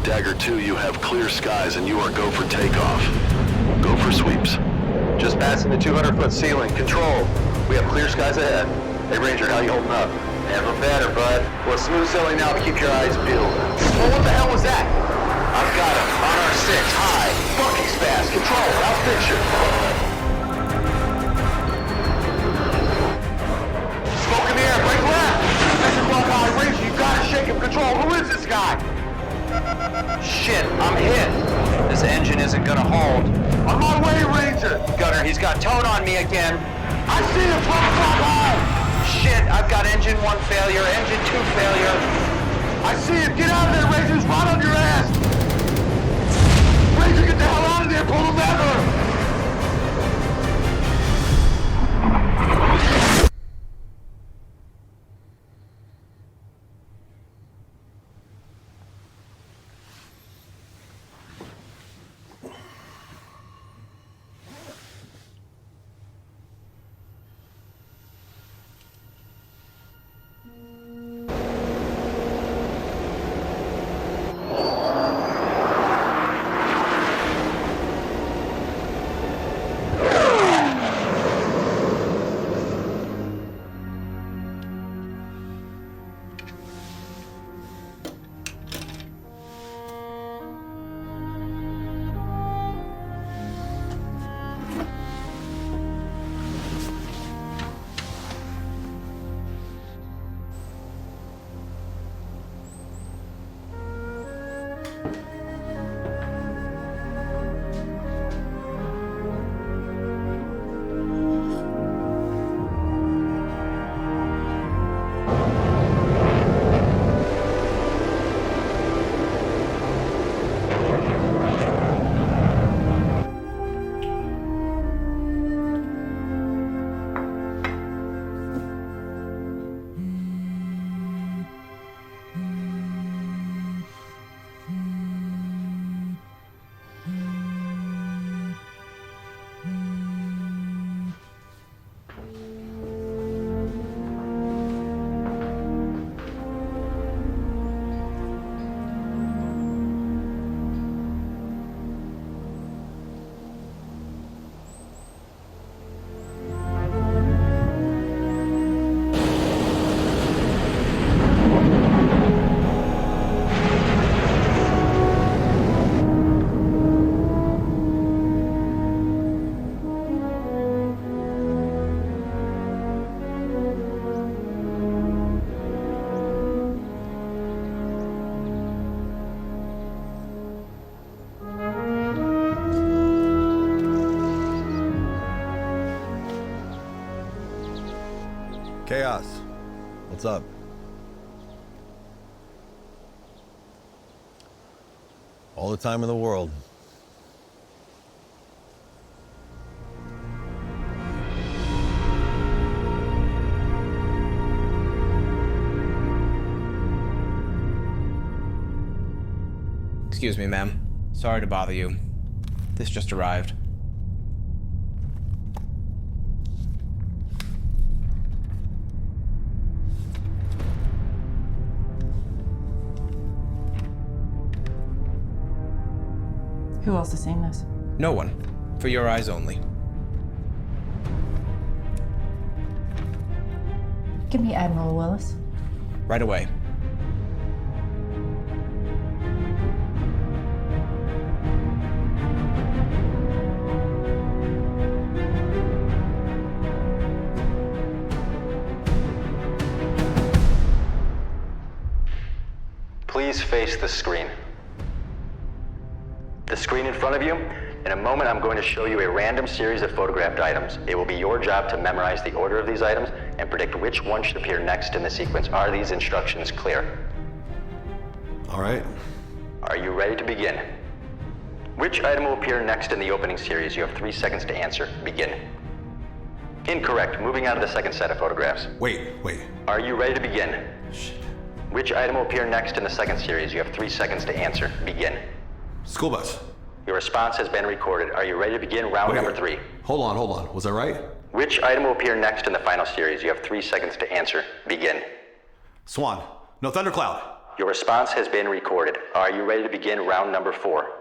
Dagger 2, you have clear skies and you are go for takeoff. Go for sweeps. Just passing the 200-foot ceiling. Control. We have clear skies ahead. Hey, Ranger, how you holding up? Never better, bud. Well, smooth sailing now, but keep your eyes peeled. Well, what the hell was that? I've got him. On R6, high. Fuck, he's fast. Control. I'll fix you. Smoke in the air. Break left. Mission block high. Ranger, you gotta shake him. Control. Who is this guy? Shit, I'm hit. This engine isn't gonna hold. On my way, Ranger. Gunner, he's got tone on me again. I see him. 12 o'clock high. Shit, I've got engine 1 failure, engine 2 failure. I see him. Get out of there, Rangers. Right on your ass. Ranger, get the hell out of there. Pull the lever. Chaos, what's up? All the time in the world. Excuse me, ma'am. Sorry to bother you. This just arrived. Who else has seen this? No one. For your eyes only. Give me Admiral Willis. Right away. Please face the screen. The screen in front of you. In a moment, I'm going to show you a random series of photographed items. It will be your job to memorize the order of these items and predict which one should appear next in the sequence. Are these instructions clear? All right. Are you ready to begin? Which item will appear next in the opening series? You have 3 seconds to answer. Begin. Incorrect. Moving on to the second set of photographs. Wait. Are you ready to begin? Shit. Which item will appear next in the second series? You have 3 seconds to answer. Begin. School bus. Your response has been recorded. Are you ready to begin round number 3? Hold on. Was I right? Which item will appear next in the final series? You have 3 seconds to answer. Begin. Swan. No, thundercloud. Your response has been recorded. Are you ready to begin round number 4?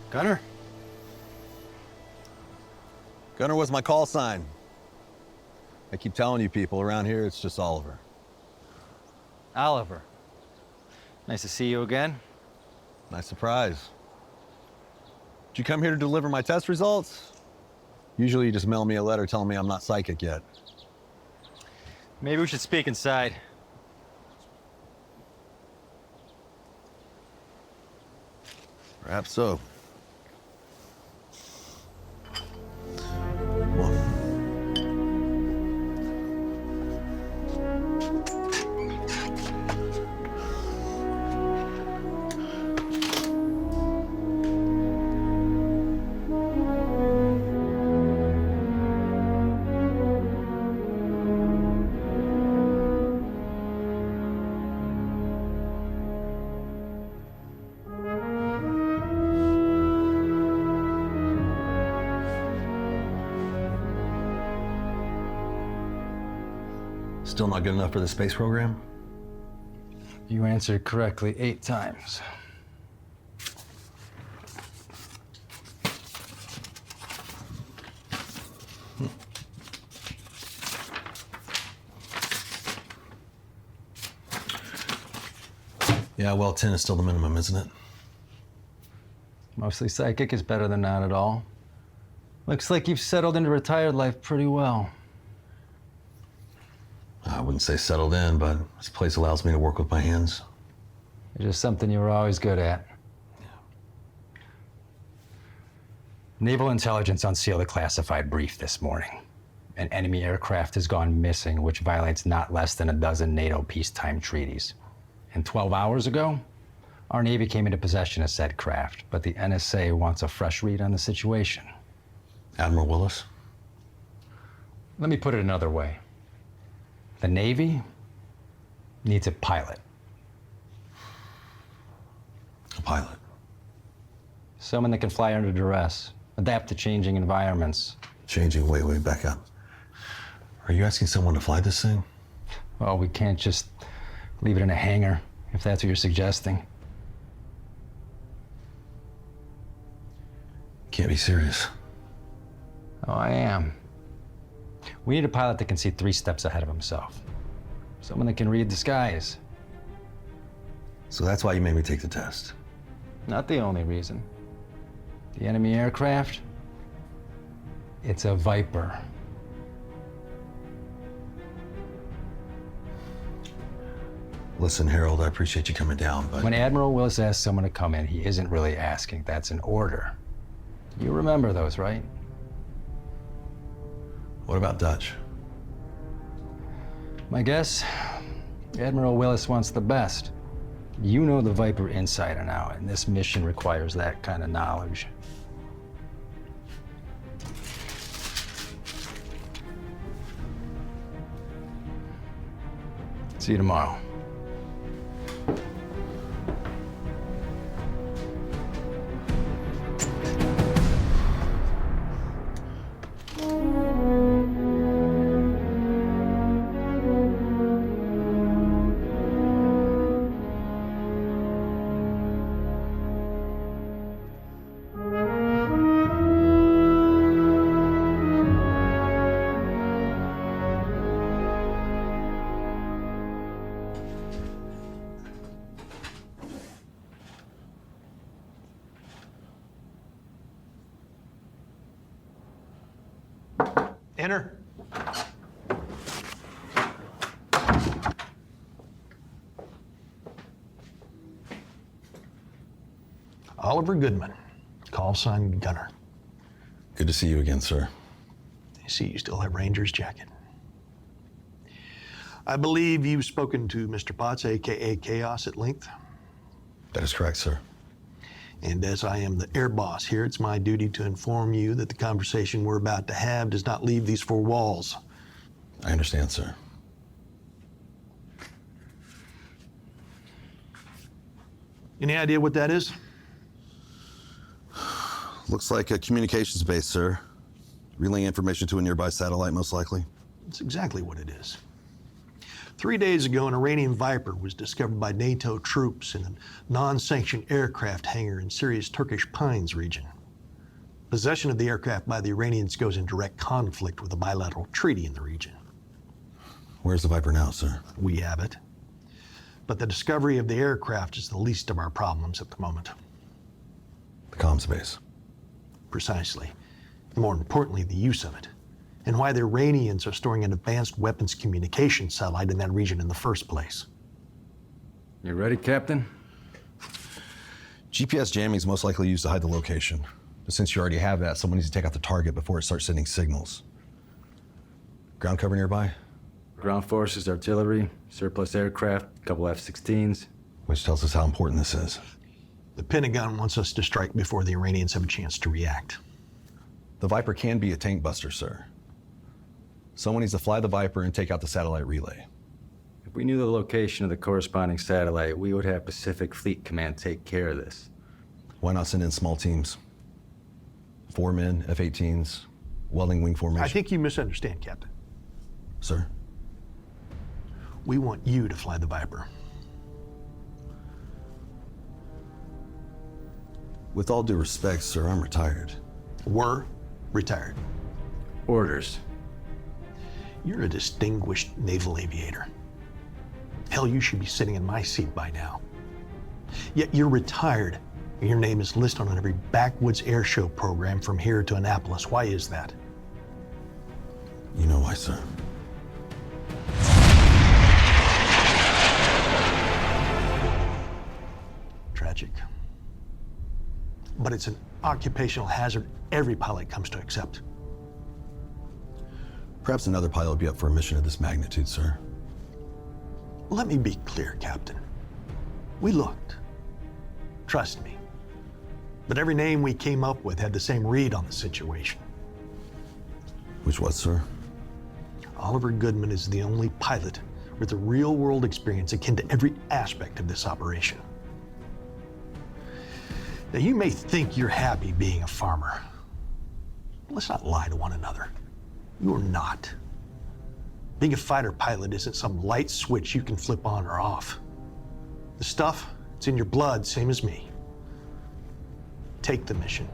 Gunner? Gunner was my call sign. I keep telling you people around here, it's just Oliver. Oliver. Nice to see you again. Nice surprise. Did you come here to deliver my test results? Usually you just mail me a letter telling me I'm not psychic yet. Maybe we should speak inside. Perhaps so. Come on. Still not good enough for the space program? You answered correctly 8 times. Yeah, well, 10 is still the minimum, isn't it? Mostly psychic is better than not at all. Looks like you've settled into retired life pretty well. I wouldn't say settled in, but this place allows me to work with my hands. It's just something you were always good at. Naval intelligence unsealed a classified brief this morning. An enemy aircraft has gone missing, which violates not less than a dozen NATO peacetime treaties. And 12 hours ago, our Navy came into possession of said craft, but the NSA wants a fresh read on the situation. Admiral Willis? Let me put it another way. The Navy needs a pilot. A pilot? Someone that can fly under duress, adapt to changing environments. Changing, wait, back up. Are you asking someone to fly this thing? Well, we can't just leave it in a hangar, if that's what you're suggesting. Can't be serious. Oh, I am. We need a pilot that can see 3 steps ahead of himself. Someone that can read the skies. So that's why you made me take the test. Not the only reason. The enemy aircraft, it's a Viper. Listen, Harold, I appreciate you coming down, but... When Admiral Willis asks someone to come in, he isn't really asking. That's an order. You remember those, right? What about Dutch? My guess, Admiral Willis wants the best. You know the Viper inside and out, and this mission requires that kind of knowledge. See you tomorrow. Enter. Oliver Goodman, call sign Gunner. Good to see you again, sir. I see you still have Ranger's jacket. I believe you've spoken to Mr. Potts, AKA Chaos, at length. That is correct, sir. And as I am the air boss here, it's my duty to inform you that the conversation we're about to have does not leave these four walls. I understand, sir. Any idea what that is? Looks like a communications base, sir. Relaying information to a nearby satellite, most likely. It's exactly what it is. 3 days ago, an Iranian Viper was discovered by NATO troops in a non-sanctioned aircraft hangar in Syria's Turkish Pines region. Possession of the aircraft by the Iranians goes in direct conflict with a bilateral treaty in the region. Where's the Viper now, sir? We have it. But the discovery of the aircraft is the least of our problems at the moment. The comms base. Precisely. More importantly, the use of it, and why the Iranians are storing an advanced weapons communication satellite in that region in the first place. You ready, Captain? GPS jamming is most likely used to hide the location. But since you already have that, someone needs to take out the target before it starts sending signals. Ground cover nearby? Ground forces, artillery, surplus aircraft, a couple F-16s. Which tells us how important this is. The Pentagon wants us to strike before the Iranians have a chance to react. The Viper can be a tank buster, sir. Someone needs to fly the Viper and take out the satellite relay. If we knew the location of the corresponding satellite, we would have Pacific Fleet Command take care of this. Why not send in small teams? 4 men, F-18s, welding wing formation. I think you misunderstand, Captain. Sir? We want you to fly the Viper. With all due respect, sir, I'm retired. We're retired. Orders. You're a distinguished naval aviator. Hell, you should be sitting in my seat by now. Yet you're retired, and your name is listed on every backwoods air show program from here to Annapolis. Why is that? You know why, sir. Tragic. But it's an occupational hazard every pilot comes to accept. Perhaps another pilot would be up for a mission of this magnitude, sir. Let me be clear, Captain. We looked. Trust me. But every name we came up with had the same read on the situation. Which was, sir? Oliver Goodman is the only pilot with a real-world experience akin to every aspect of this operation. Now, you may think you're happy being a farmer. Let's not lie to one another. You're not. Being a fighter pilot isn't some light switch you can flip on or off. The stuff, it's in your blood, same as me. Take the mission,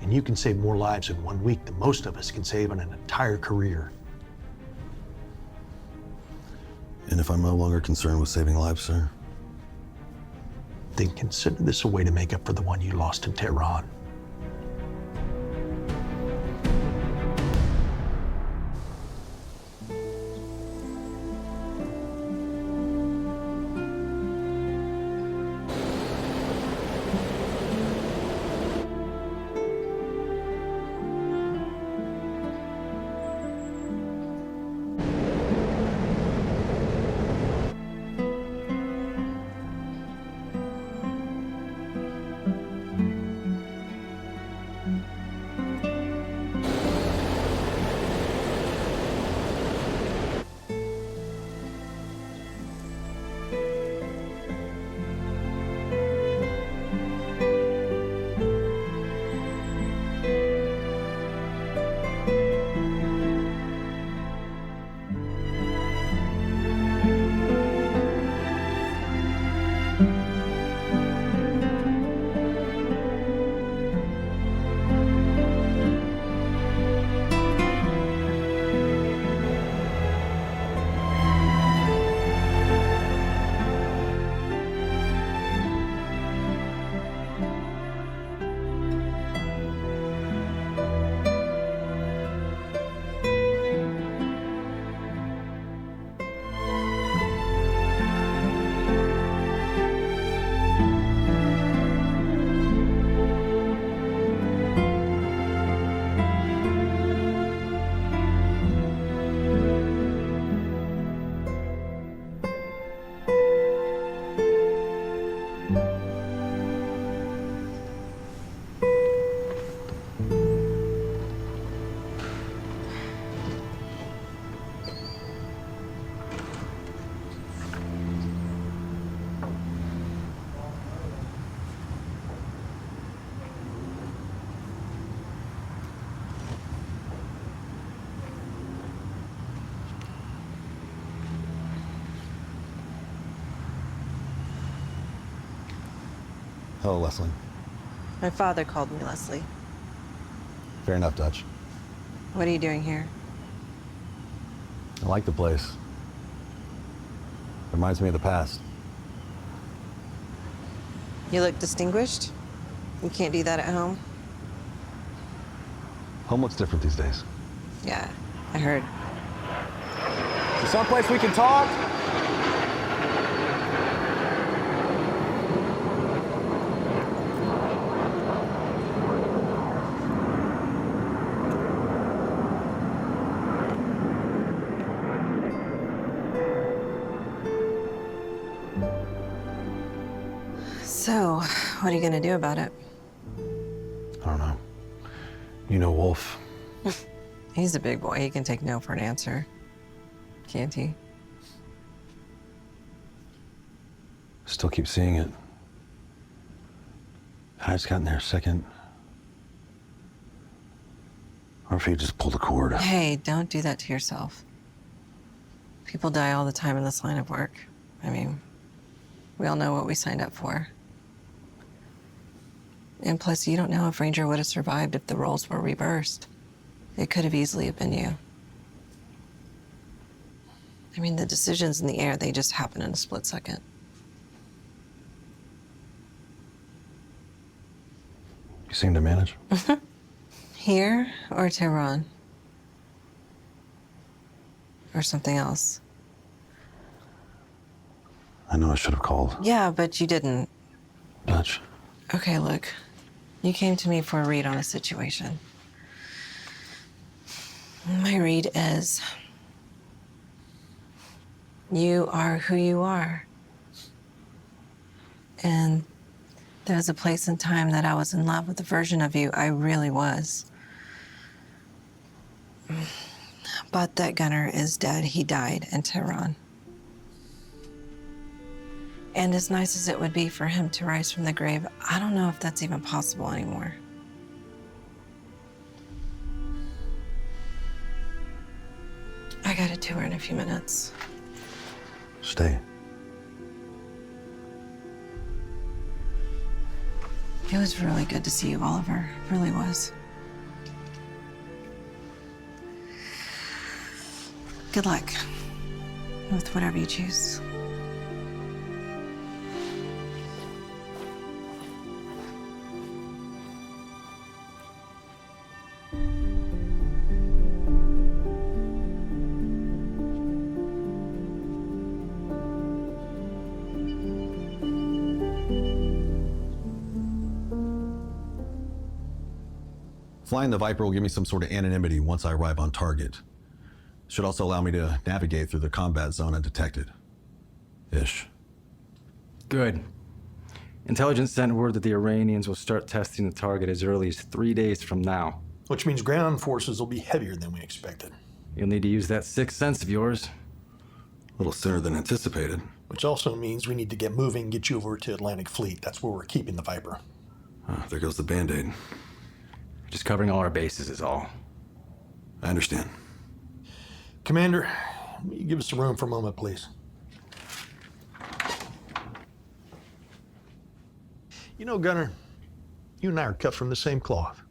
and you can save more lives in 1 week than most of us can save in an entire career. And if I'm no longer concerned with saving lives, sir? Then consider this a way to make up for the one you lost in Tehran. Hello, Leslie. My father called me Leslie. Fair enough, Dutch. What are you doing here? I like the place. Reminds me of the past. You look distinguished. You can't do that at home. Home looks different these days. Yeah, I heard. Is there someplace we can talk? So, what are you gonna do about it? I don't know. You know Wolf. He's a big boy. He can take no for an answer. Can't he? Still keep seeing it. I just got in there a second. Or if he just pulled the cord. Hey, don't do that to yourself. People die all the time in this line of work. I mean, we all know what we signed up for. And plus, you don't know if Ranger would have survived if the roles were reversed. It could have easily have been you. I mean, the decisions in the air, they just happen in a split second. You seem to manage. Here or Tehran? Or something else? I know I should have called. Yeah, but you didn't. Dutch. Okay, look. You came to me for a read on a situation. My read is you are who you are. And there was a place and time that I was in love with the version of you I really was. But that gunner is dead. He died in Tehran. And as nice as it would be for him to rise from the grave, I don't know if that's even possible anymore. I got a tour in a few minutes. Stay. It was really good to see you, Oliver. It really was. Good luck with whatever you choose. Flying the Viper will give me some sort of anonymity once I arrive on target. Should also allow me to navigate through the combat zone undetected. Ish. Good. Intelligence sent word that the Iranians will start testing the target as early as 3 days from now. Which means ground forces will be heavier than we expected. You'll need to use that sixth sense of yours. A little sooner than anticipated. Which also means we need to get moving and get you over to Atlantic Fleet. That's where we're keeping the Viper. There goes the Band-Aid. Just covering all our bases is all. I understand. Commander, will you give us some room for a moment, please? You know, Gunner, you and I are cut from the same cloth.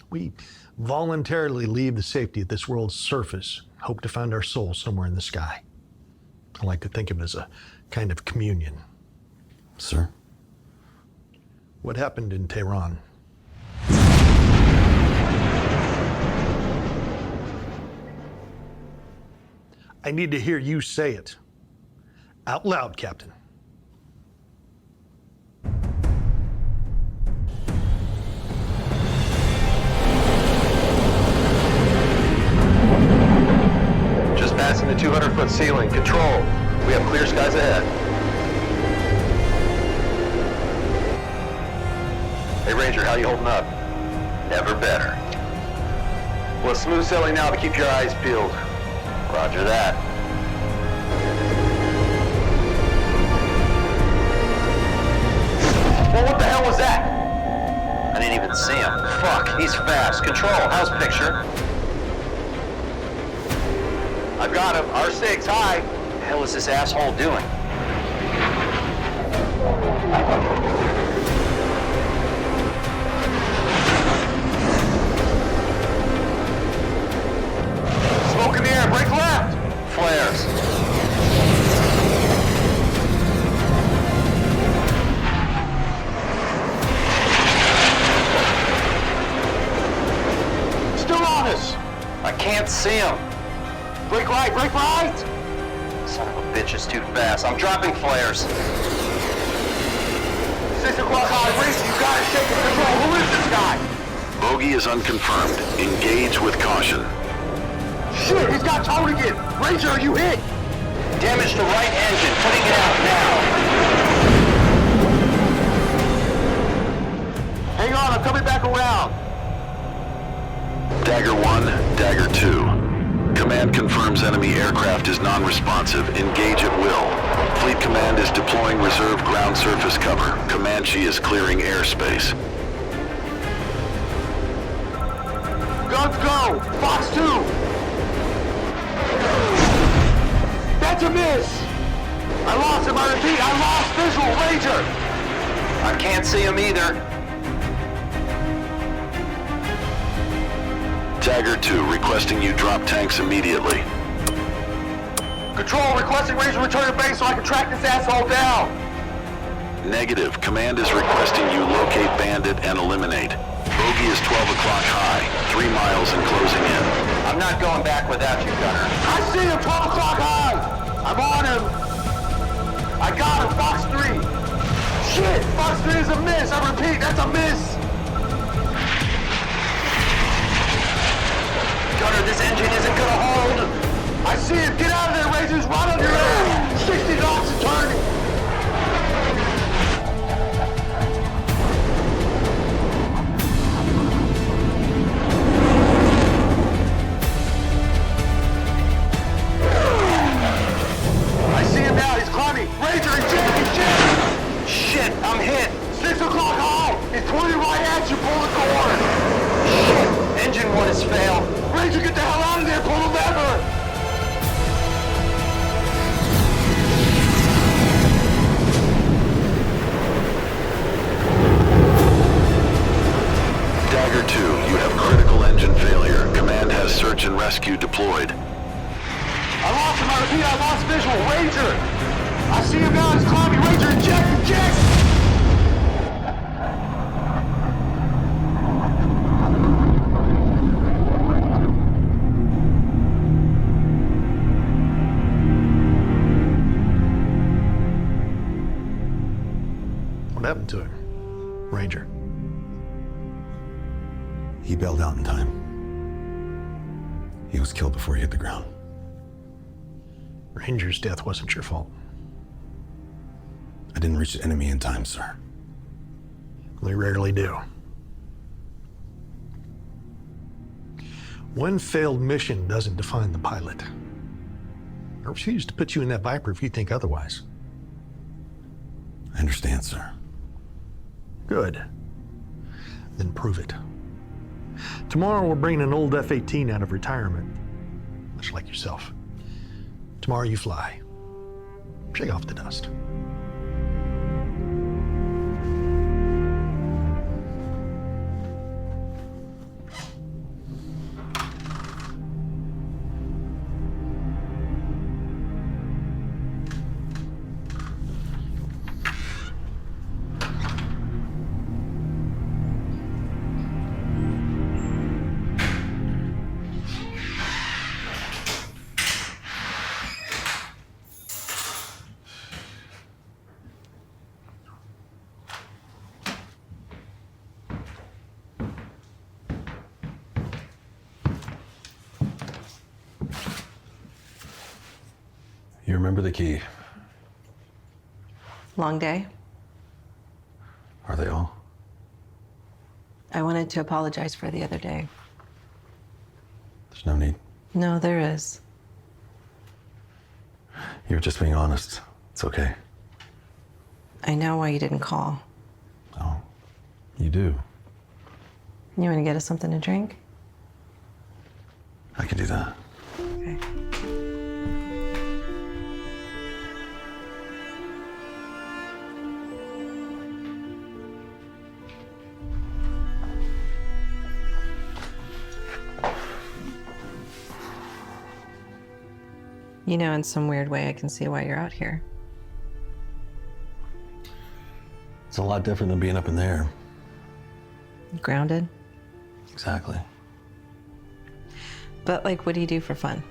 We voluntarily leave the safety of this world's surface, hope to find our soul somewhere in the sky. I like to think of it as a kind of communion. Sir? What happened in Tehran? I need to hear you say it. Out loud, Captain. Just passing the 200-foot ceiling. Control. We have clear skies ahead. Hey, Ranger, how you holding up? Never better. Well, smooth sailing now, but keep your eyes peeled. Roger that. Well, what the hell was that? I didn't even see him. Fuck, he's fast. Control, how's picture? I've got him. R6, high. What the hell is this asshole doing? can't see him. Brake right, brake right! Son of a bitch is too fast. I'm dropping flares. 6 o'clock high, race, you gotta shake the control. Who is this guy? Bogey is unconfirmed. Engage with caution. Shit, he's got towed again. Ranger, are you hit? Damage to right engine. Putting it out now. Hang on, I'm coming back around. Dagger 1, Dagger 2. Command confirms enemy aircraft is non-responsive. Engage at will. Fleet Command is deploying reserve ground surface cover. Comanche is clearing airspace. Guns go! Fox 2! That's a miss! I lost him, I repeat, I lost visual, Ranger! I can't see him either. Dagger 2 requesting you drop tanks immediately. Control, requesting Ranger return to base so I can track this asshole down! Negative. Command is requesting you locate Bandit and eliminate. Bogey is 12 o'clock high. 3 miles and closing in. I'm not going back without you, Gunner. I see him, 12 o'clock high! I'm on him! I got him, Fox 3! Shit! Fox 3 is a miss! I repeat, that's a miss! Gunner, this engine isn't gonna hold! I see him! Get out of there, Rangers! Right on your ass! 60 knots and turning! I see him now! He's climbing! Ranger, eject! Shit! I'm hit! 6 o'clock high! He's pointing right at you! Pull the cord! Shit! Engine 1 has failed! Ranger, get the hell out of there! Pull the lever! Dagger 2, you have critical engine failure. Command has search and rescue deployed. I lost him, I repeat, I lost visual. Ranger! I see him now, he's climbing. Ranger, eject, eject! What happened to him? Ranger. He bailed out in time. He was killed before he hit the ground. Ranger's death wasn't your fault. I didn't reach the enemy in time, sir. We rarely do. One failed mission doesn't define the pilot. I refuse to put you in that Viper if you think otherwise. I understand, sir. Good. Then prove it. Tomorrow we're bringing an old F-18 out of retirement. Much like yourself. Tomorrow you fly. Shake off the dust. You remember the key? Long day. Are they all? I wanted to apologize for the other day. There's no need. No, there is. You were just being honest. It's okay. I know why you didn't call. Oh, you do? You want to get us something to drink? I can do that. Okay. You know, in some weird way, I can see why you're out here. It's a lot different than being up in there. Grounded? Exactly. But, like, what do you do for fun?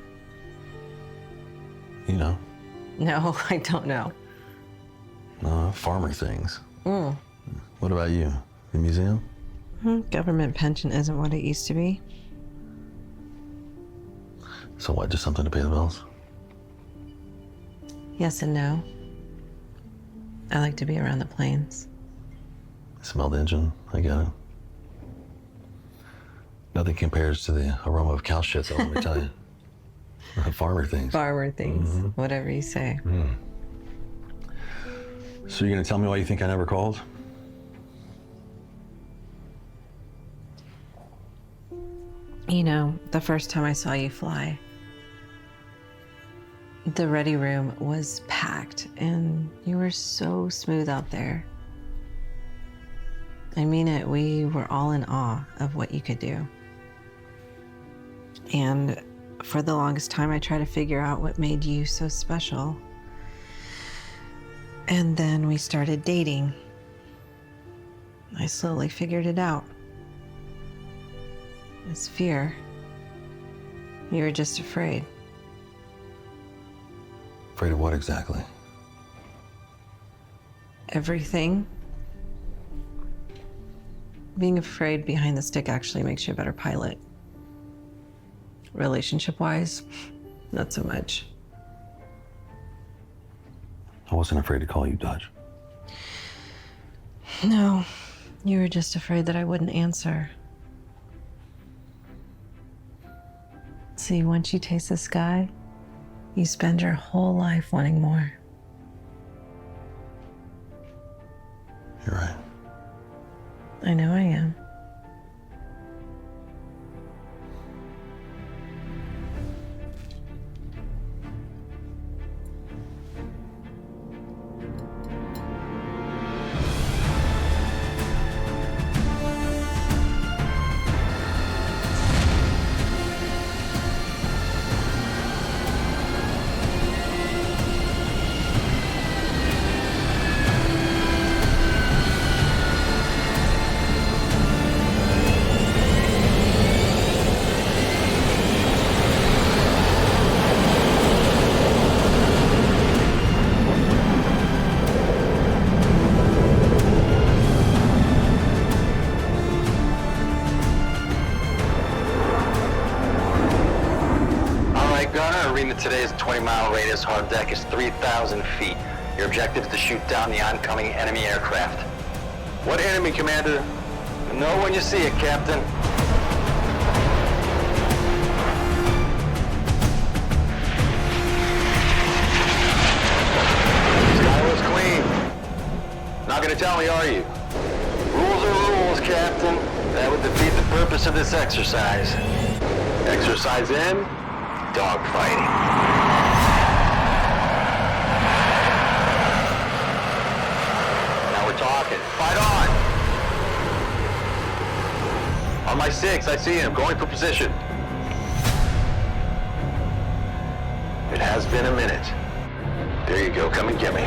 You know, No, I don't know. farmer things. What about you? The museum? Government pension isn't what it used to be. So what, just something to pay the bills? Yes and no. I like to be around the plains. Smell the engine, I get it. Nothing compares to the aroma of cow shit, though, let me tell you. Farmer things. Farmer things, whatever you say. So you're gonna tell me why you think I never called? You know, the first time I saw you fly, the ready room was packed and you were so smooth out there. I mean it, we were all in awe of what you could do. And for the longest time, I tried to figure out what made you so special. And then we started dating. I slowly figured it out. It's fear. You were just afraid. Afraid of what exactly? Everything. Being afraid behind the stick actually makes you a better pilot. Relationship-wise, not so much. I wasn't afraid to call you Dutch. No, you were just afraid that I wouldn't answer. See, once you taste the sky, you spend your whole life wanting more. You're right. I know I am. Today's 20-mile radius. Hard deck is 3,000 feet. Your objective is to shoot down the oncoming enemy aircraft. What enemy, Commander? Know when you see it, Captain. Sky was clean. Not gonna tell me, are you? Rules are rules, Captain. That would defeat the purpose of this exercise. Exercise in? Dogfighting. Now we're talking. Fight on! On my 6, I see him, going for position. It has been a minute. There you go, come and get me.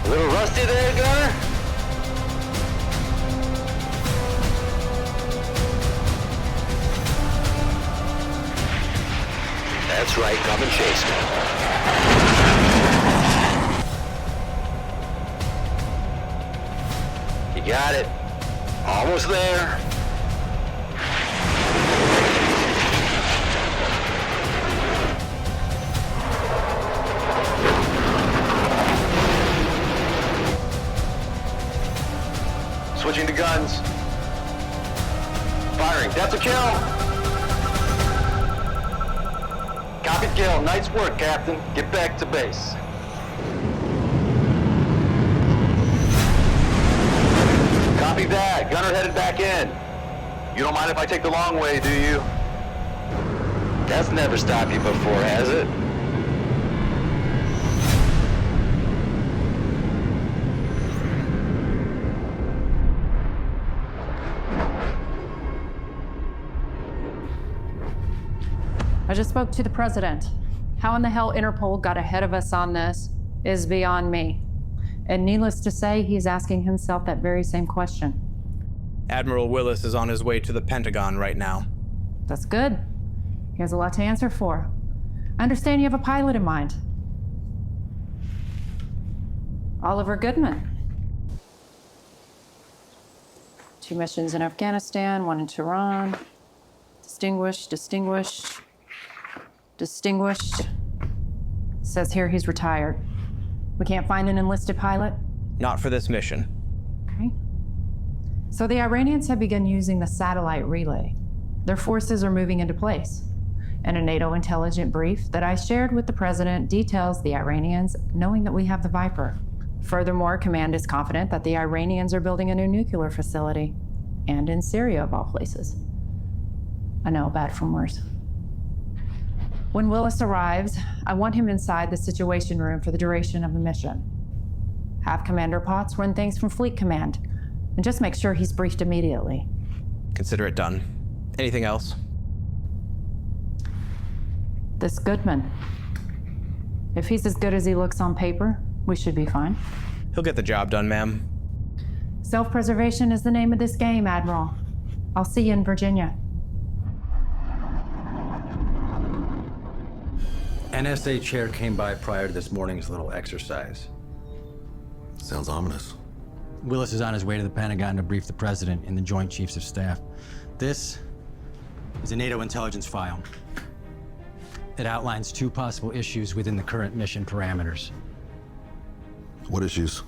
A little rusty there, Gunner? That's right, come and chase me. You got it. Almost there. Switching to guns. Firing, that's a kill. Copied kill. Nice work, Captain. Get back to base. Copy that. Gunner headed back in. You don't mind if I take the long way, do you? That's never stopped you before, has it? just spoke to the president. How in the hell Interpol got ahead of us on this is beyond me. And needless to say, he's asking himself that very same question. Admiral Willis is on his way to the Pentagon right now. That's good. He has a lot to answer for. I understand you have a pilot in mind. Oliver Goodman. 2 missions in Afghanistan, 1 in Tehran. Distinguished. Says here he's retired. We can't find an enlisted pilot? Not for this mission. Okay. So the Iranians have begun using the satellite relay. Their forces are moving into place. And a NATO intelligence brief that I shared with the president details the Iranians knowing that we have the Viper. Furthermore, command is confident that the Iranians are building a new nuclear facility. And in Syria, of all places. I know, bad from worse. When Willis arrives, I want him inside the Situation Room for the duration of the mission. Have Commander Potts run things from Fleet Command, and just make sure he's briefed immediately. Consider it done. Anything else? This Goodman. If he's as good as he looks on paper, we should be fine. He'll get the job done, ma'am. Self-preservation is the name of this game, Admiral. I'll see you in Virginia. NSA chair came by prior to this morning's little exercise. Sounds ominous. Willis is on his way to the Pentagon to brief the president and the Joint Chiefs of Staff. This is a NATO intelligence file. It outlines 2 possible issues within the current mission parameters. What issues?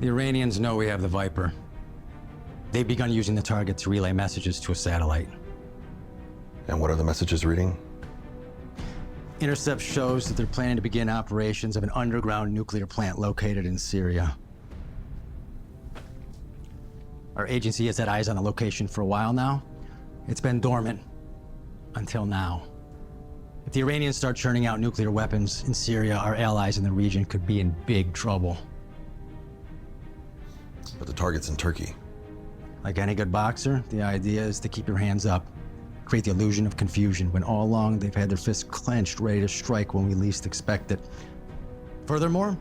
The Iranians know we have the Viper. They've begun using the target to relay messages to a satellite. And what are the messages reading? Intercept shows that they're planning to begin operations of an underground nuclear plant located in Syria. Our agency has had eyes on the location for a while now. It's been dormant until now. If the Iranians start churning out nuclear weapons in Syria, our allies in the region could be in big trouble. But the target's in Turkey. Like any good boxer, the idea is to keep your hands up, create the illusion of confusion when all along they've had their fists clenched, ready to strike when we least expect it. Furthermore,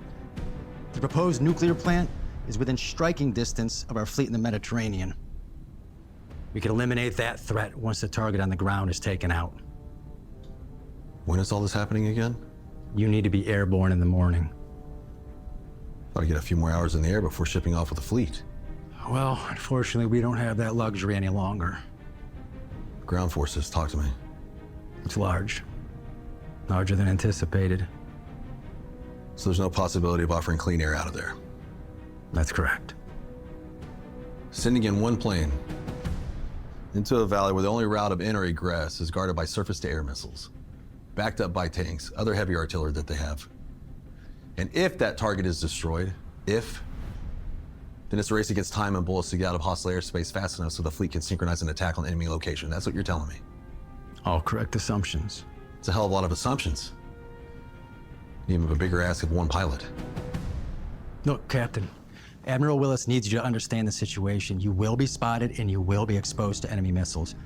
the proposed nuclear plant is within striking distance of our fleet in the Mediterranean. We can eliminate that threat once the target on the ground is taken out. When is all this happening again? You need to be airborne in the morning. Thought I'd get a few more hours in the air before shipping off with the fleet. Well, unfortunately, we don't have that luxury any longer. Ground forces, talk to me. It's large. Larger than anticipated. So there's no possibility of offering clean air out of there? That's correct. Sending in 1 plane into a valley where the only route of in or egress is guarded by surface-to-air missiles, backed up by tanks, other heavy artillery that they have. And if that target is destroyed, then it's a race against time and bullets to get out of hostile airspace fast enough so the fleet can synchronize an attack on enemy location. That's what you're telling me. All correct assumptions. It's a hell of a lot of assumptions. Even a bigger ask of 1 pilot. Look, Captain, Admiral Willis needs you to understand the situation. You will be spotted and you will be exposed to enemy missiles.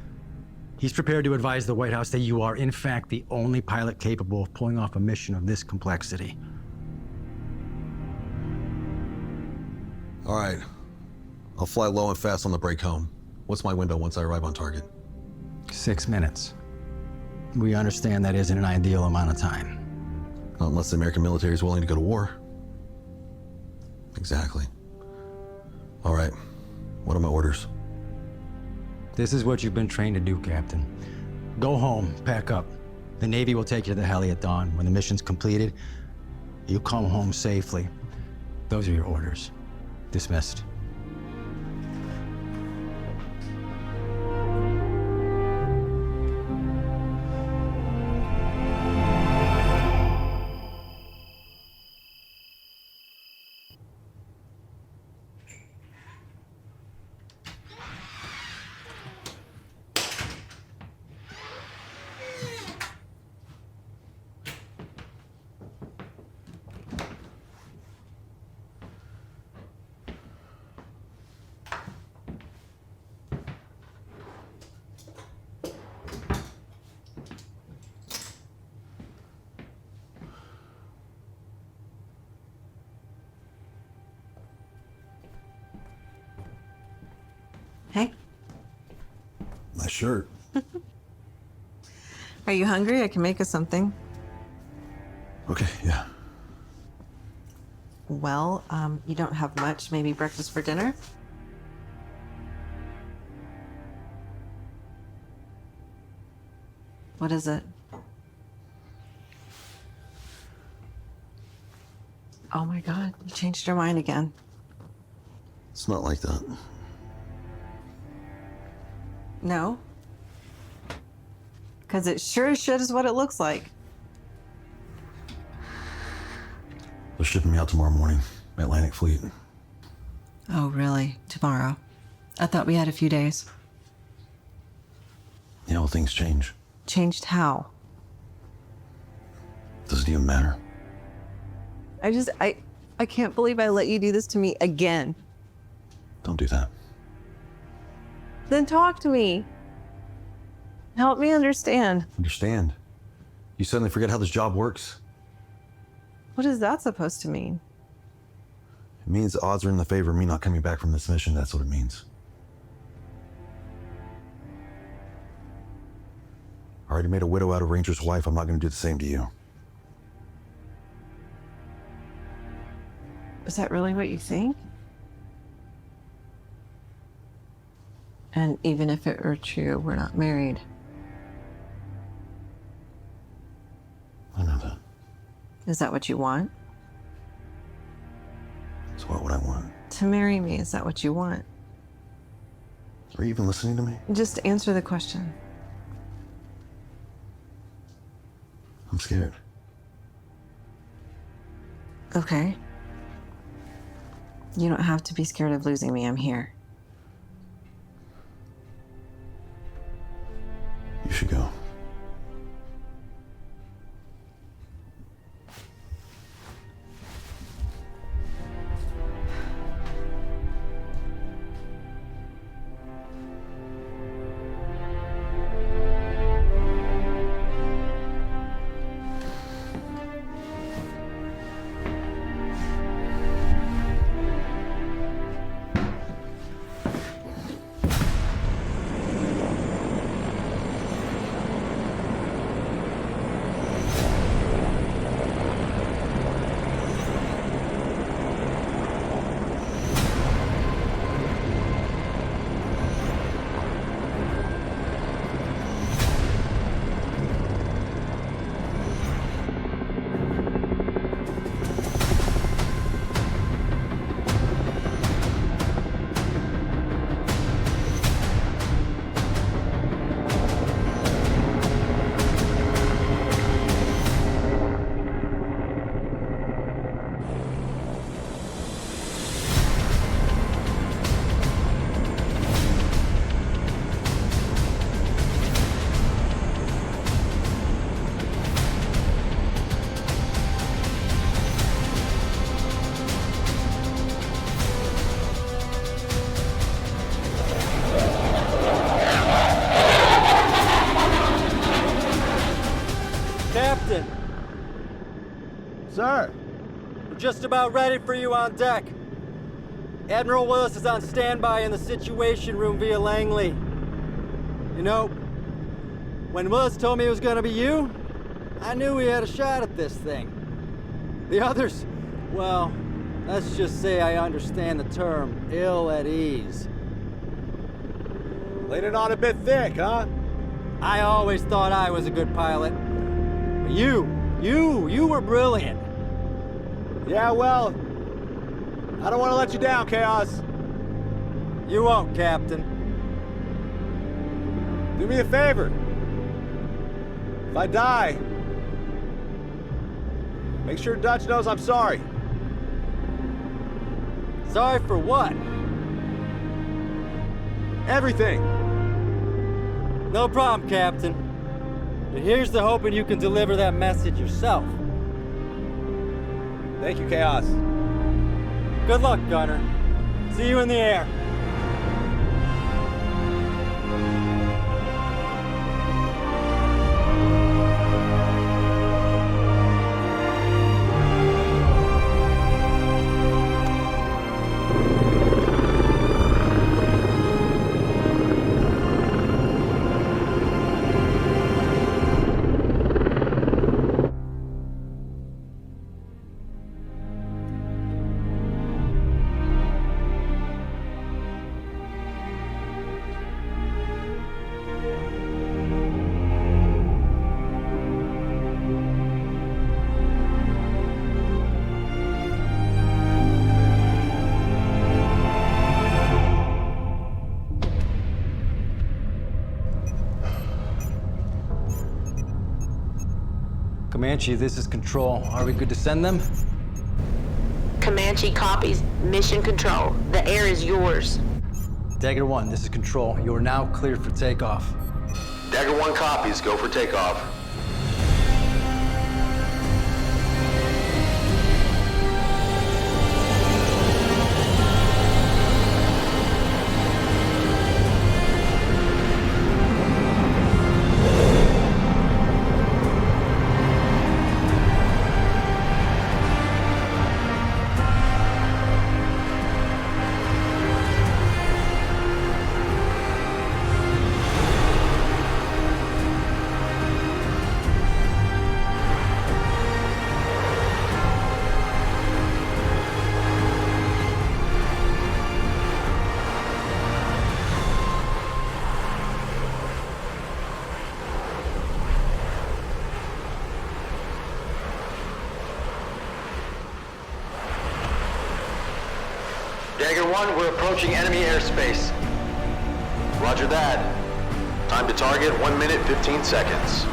He's prepared to advise the White House that you are, in fact, the only pilot capable of pulling off a mission of this complexity. All right. I'll fly low and fast on the break home. What's my window once I arrive on target? 6 minutes. We understand that isn't an ideal amount of time. Not unless the American military is willing to go to war. Exactly. All right. What are my orders? This is what you've been trained to do, Captain. Go home, pack up. The Navy will take you to the heli at dawn. When the mission's completed, you come home safely. Those are your orders. Dismissed. Hey, Nice shirt. are you hungry? I can make us something. Okay, yeah. Well, you don't have much. Maybe breakfast for dinner? What is it? Oh my God, you changed your mind again. It's not like that. No? Because it sure as shit is what it looks like. They're shipping me out tomorrow morning. Atlantic Fleet. Oh, really? Tomorrow? I thought we had a few days. You know, things change. Changed how? Does it even matter? I can't believe I let you do this to me again. Don't do that. Then talk to me. Help me understand. Understand? You suddenly forget how this job works? What is that supposed to mean? It means the odds are in the favor of me not coming back from this mission. That's what it means. I already made a widow out of Ranger's wife. I'm not going to do the same to you. Is that really what you think? And even if it were true, we're not married. I know that. Is that what you want? So what would I want? To marry me, is that what you want? Are you even listening to me? Just answer the question. I'm scared. Okay. You don't have to be scared of losing me. I'm here. You should go. Captain, Sir, we're just about ready for you on deck. Admiral Willis is on standby in the Situation Room via Langley. You know, when Willis told me it was gonna be you, I knew we had a shot at this thing. The others, well, let's just say I understand the term ill at ease. laid it on a bit thick, huh? I always thought I was a good pilot. But you were brilliant. Yeah, well, I don't want to let you down, Chaos. You won't, Captain. Do me a favor. If I die, make sure Dutch knows I'm sorry. Sorry for what? Everything. No problem, Captain. But here's to hoping you can deliver that message yourself. Thank you, Chaos. Good luck, Gunner. See you in the air. Comanche, this is Control. Are we good to send them? Comanche copies. Mission control. The air is yours. Dagger 1, this is Control. You are now cleared for takeoff. Dagger 1 copies. Go for takeoff. Dagger 1, we're approaching enemy airspace. Roger that. Time to target, 1 minute, 15 seconds.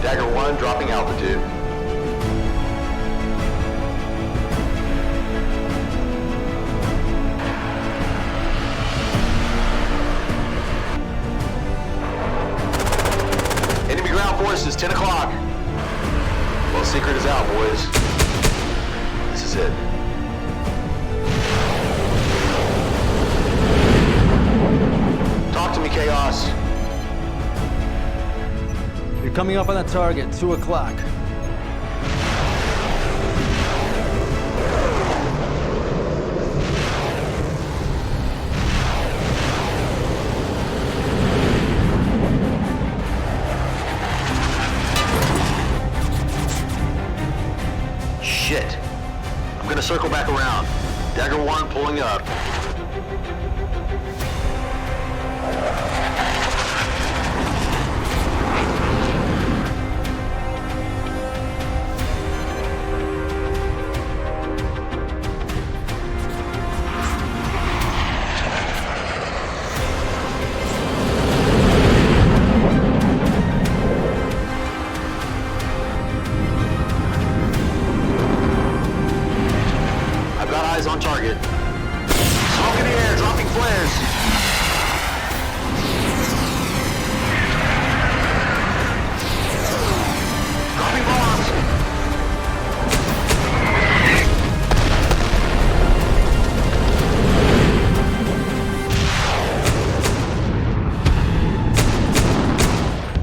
Dagger 1, dropping altitude. Enemy ground forces, 10 o'clock. Well, secret is out, boys. This is it. Talk to me, Chaos. You're coming up on the target, 2 o'clock. Shit. I'm gonna circle back around. Dagger 1 pulling up. I've got eyes on target. Smoke in the air, dropping flares. Dropping bombs.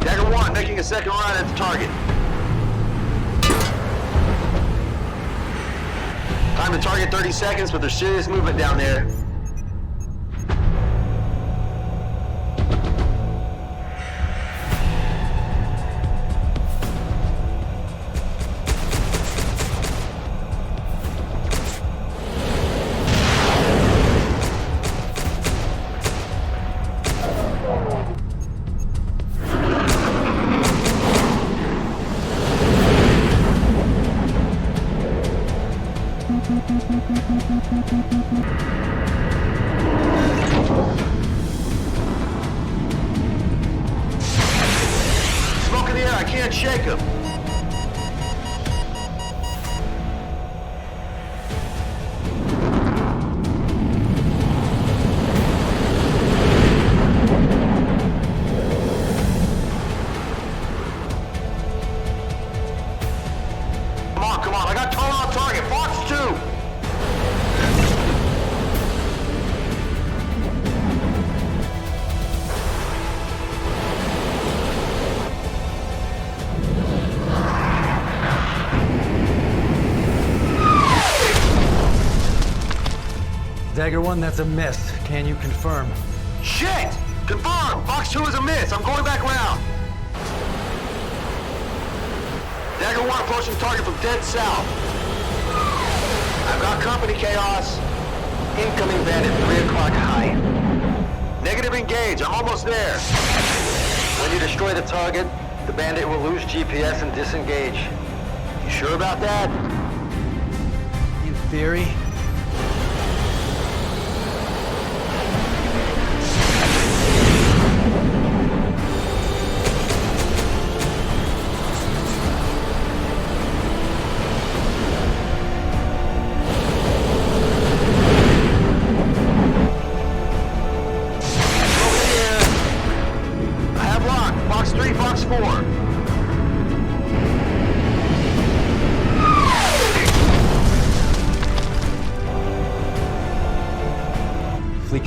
Dagger 1 making a second run at the target. Time to target 30 seconds, but there's serious movement down there. Smoke in the air, I can't shake him. Come on, I got total on target, Fox 2. Dagger 1, that's a miss. Can you confirm? Shit! Confirm! Fox 2 is a miss. I'm going back round. Dagger 1 approaching target from dead south. I've got company, Chaos. Incoming bandit, 3 o'clock high. Negative engage. I'm almost there. When you destroy the target, the bandit will lose GPS and disengage. You sure about that? In theory.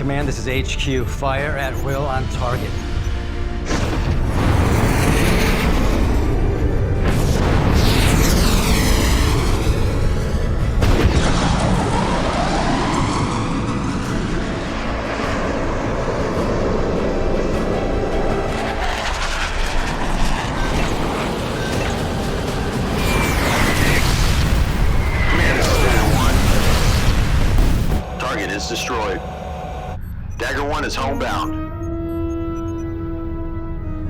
Command, this is HQ. Fire at will on target. Target is destroyed. Dagger 1 is homebound.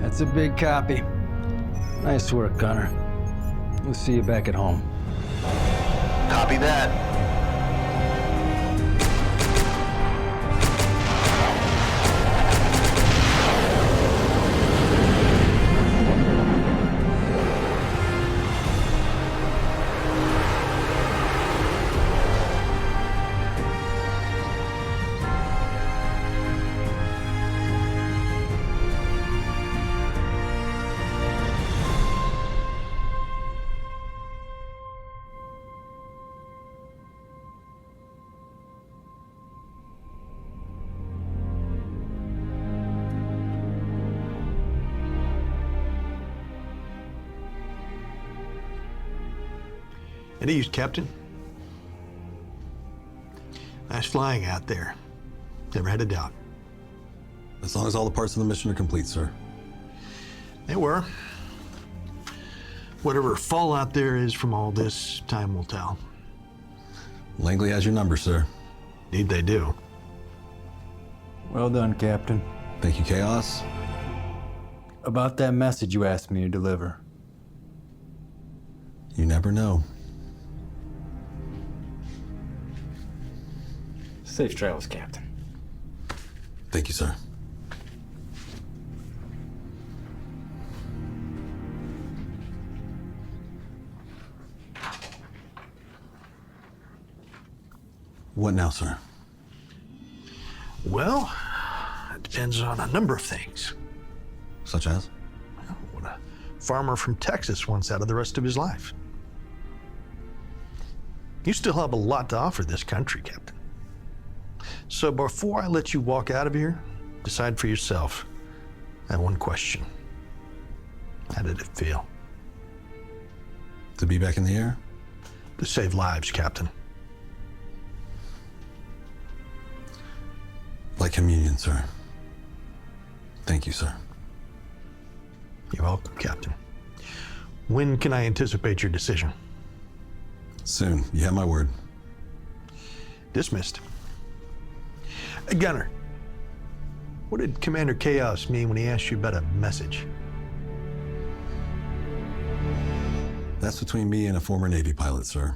That's a big copy. Nice work, Gunner. We'll see you back at home. Copy that. At ease, Captain. Nice flying out there. Never had a doubt. As long as all the parts of the mission are complete, sir. They were. Whatever fallout there is from all this, time will tell. Langley has your number, sir. Indeed they do. Well done, Captain. Thank you, Chaos. About that message you asked me to deliver. You never know. Safe travels, Captain. Thank you, sir. What now, sir? Well, it depends on a number of things. Such as? What a farmer from Texas wants out of the rest of his life. You still have a lot to offer this country, Captain. So before I let you walk out of here, decide for yourself that one question. How did it feel? To be back in the air? To save lives, Captain. Like communion, sir. Thank you, sir. You're welcome, Captain. When can I anticipate your decision? Soon. You have my word. Dismissed. Gunner, what did Commander Chaos mean when he asked you about a message? That's between me and a former Navy pilot, sir.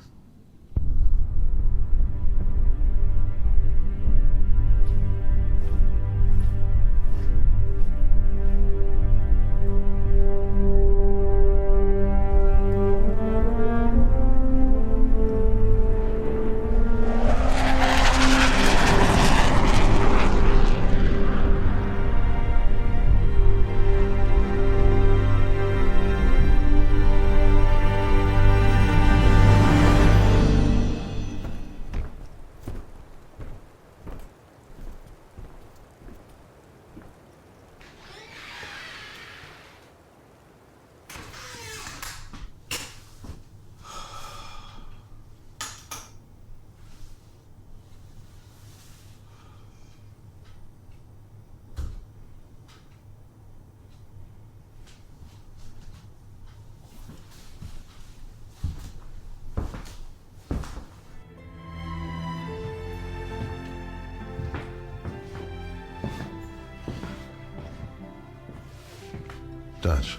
Dutch.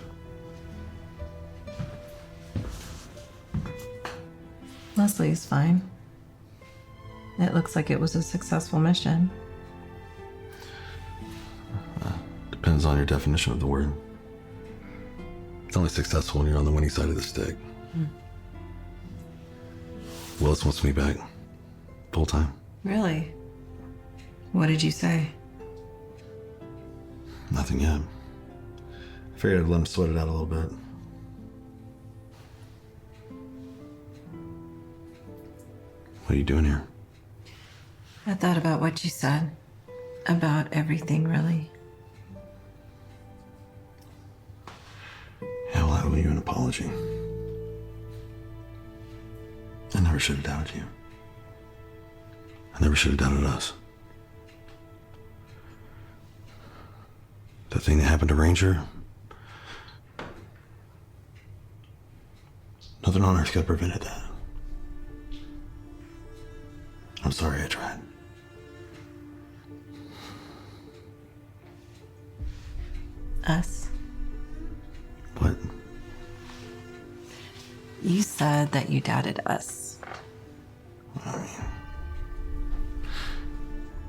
Leslie's fine. It looks like it was a successful mission. Depends on your definition of the word. It's only successful when you're on the winning side of the stick. Willis wants me back. Full time. Really? What did you say? Nothing yet. I figured I'd let him sweat it out a little bit. What are you doing here? I thought about what you said. About everything, really. Yeah, well, I owe you an apology. I never should have doubted you. I never should have doubted us. The thing that happened to Ranger, nothing on earth could have prevented that. I'm sorry I tried. Us. What? You said that you doubted us. I mean,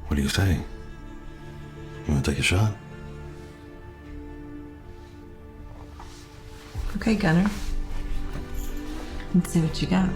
what do you say? You want to take a shot? Okay, Gunner. Let's see what you got.